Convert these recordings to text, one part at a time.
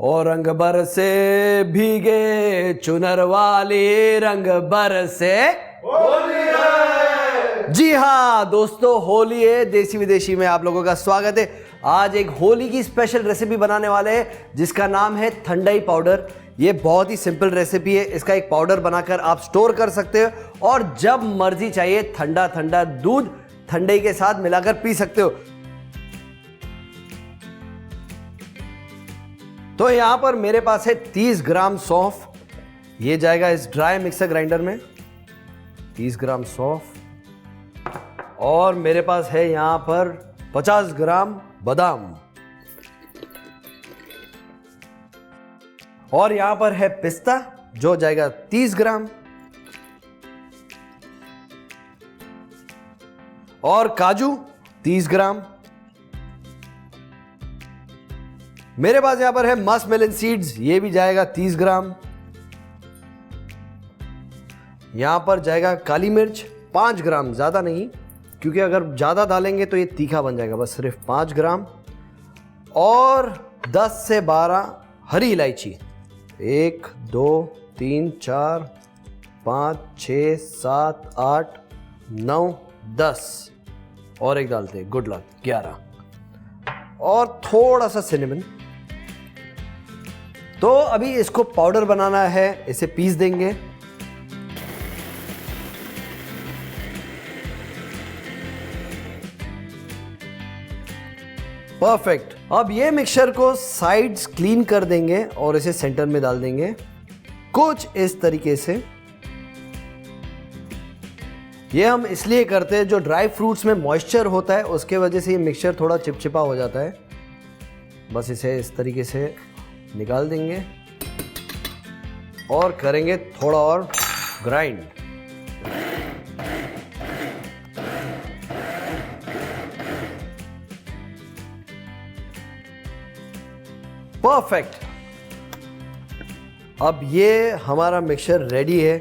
और रंग बरसे भीगे चुनर वाली, रंग बरसे होली है। जी हाँ दोस्तों, होली है। देसी विदेशी में आप लोगों का स्वागत है। आज एक होली की स्पेशल रेसिपी बनाने वाले हैं जिसका नाम है ठंडाई पाउडर। ये बहुत ही सिंपल रेसिपी है। इसका एक पाउडर बनाकर आप स्टोर कर सकते हो और जब मर्जी चाहिए ठंडा ठंडा दूध ठंडाई के साथ मिलाकर पी सकते हो। तो यहां पर मेरे पास है 30 ग्राम सौंफ। ये जाएगा इस ड्राई मिक्सर ग्राइंडर में, 30 ग्राम सौंफ। और मेरे पास है यहां पर 50 ग्राम बादाम। और यहां पर है पिस्ता जो जाएगा 30 ग्राम। और काजू 30 ग्राम। मेरे पास यहां पर है मस्कमेलन सीड्स, ये भी जाएगा 30 ग्राम। यहां पर जाएगा काली मिर्च 5 ग्राम, ज्यादा नहीं, क्योंकि अगर ज्यादा डालेंगे तो ये तीखा बन जाएगा, बस सिर्फ 5 ग्राम। और 10 से 12 हरी इलायची, 1 2 3 4 5 6 7 8 9 10 और एक डालते हैं गुड लक 11। और थोड़ा सा सिनेमन। तो अभी इसको पाउडर बनाना है, इसे पीस देंगे। परफेक्ट। अब ये मिक्सचर को साइड्स क्लीन कर देंगे और इसे सेंटर में डाल देंगे कुछ इस तरीके से। ये हम इसलिए करते हैं, जो ड्राई फ्रूट्स में मॉइस्चर होता है उसके वजह से ये मिक्सचर थोड़ा चिपचिपा हो जाता है। बस इसे इस तरीके से निकाल देंगे और करेंगे थोड़ा और ग्राइंड। परफेक्ट। अब ये हमारा मिक्सचर रेडी है।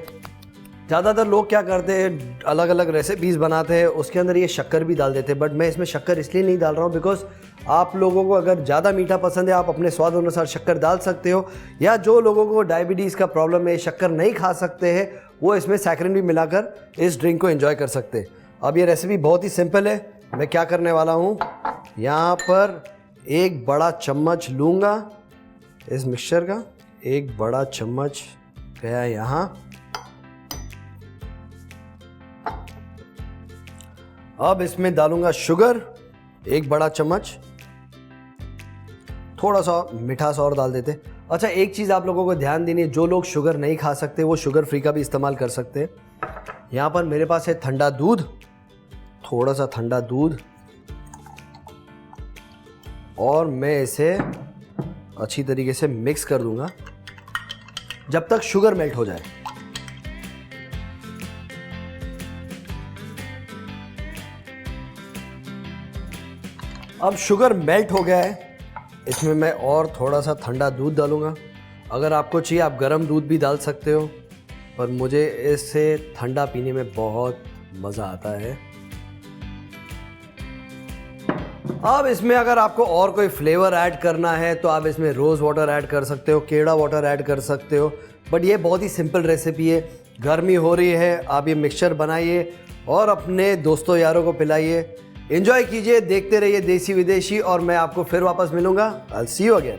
ज़्यादातर लोग क्या करते हैं, अलग अलग रेसिपीज़ बनाते हैं, उसके अंदर ये शक्कर भी डाल देते हैं, बट मैं इसमें शक्कर इसलिए नहीं डाल रहा हूँ बिकॉज आप लोगों को अगर ज़्यादा मीठा पसंद है आप अपने स्वाद अनुसार शक्कर डाल सकते हो, या जो लोगों को डायबिटीज़ का प्रॉब्लम है, शक्कर नहीं खा सकते हैं, वो इसमें सैकरिन भी मिलाकर इस ड्रिंक को एंजॉय कर सकते हैं। अब ये रेसिपी बहुत ही सिंपल है। मैं क्या करने वाला हूँ, यहाँ पर एक बड़ा चम्मच लूँगा इस मिक्सचर का, एक बड़ा चम्मच गया यहाँ। अब इसमें डालूंगा शुगर, एक बड़ा चम्मच। थोड़ा सा मिठास और डाल देते। अच्छा, एक चीज़ आप लोगों को ध्यान देनी है, जो लोग शुगर नहीं खा सकते वो शुगर फ्री का भी इस्तेमाल कर सकते हैं। यहाँ पर मेरे पास है ठंडा दूध, थोड़ा सा ठंडा दूध, और मैं इसे अच्छी तरीके से मिक्स कर दूंगा जब तक शुगर मेल्ट हो जाए। अब शुगर मेल्ट हो गया है, इसमें मैं और थोड़ा सा ठंडा दूध डालूंगा। अगर आपको चाहिए आप गर्म दूध भी डाल सकते हो, पर मुझे इससे ठंडा पीने में बहुत मज़ा आता है। अब इसमें अगर आपको और कोई फ्लेवर ऐड करना है तो आप इसमें रोज़ वाटर ऐड कर सकते हो, केड़ा वाटर ऐड कर सकते हो, बट ये बहुत ही सिंपल रेसिपी है। गर्मी हो रही है, आप ये मिक्सचर बनाइए और अपने दोस्तों यारों को पिलाइए। एंजॉय कीजिए, देखते रहिए देसी विदेशी, और मैं आपको फिर वापस मिलूंगा। I will see you again.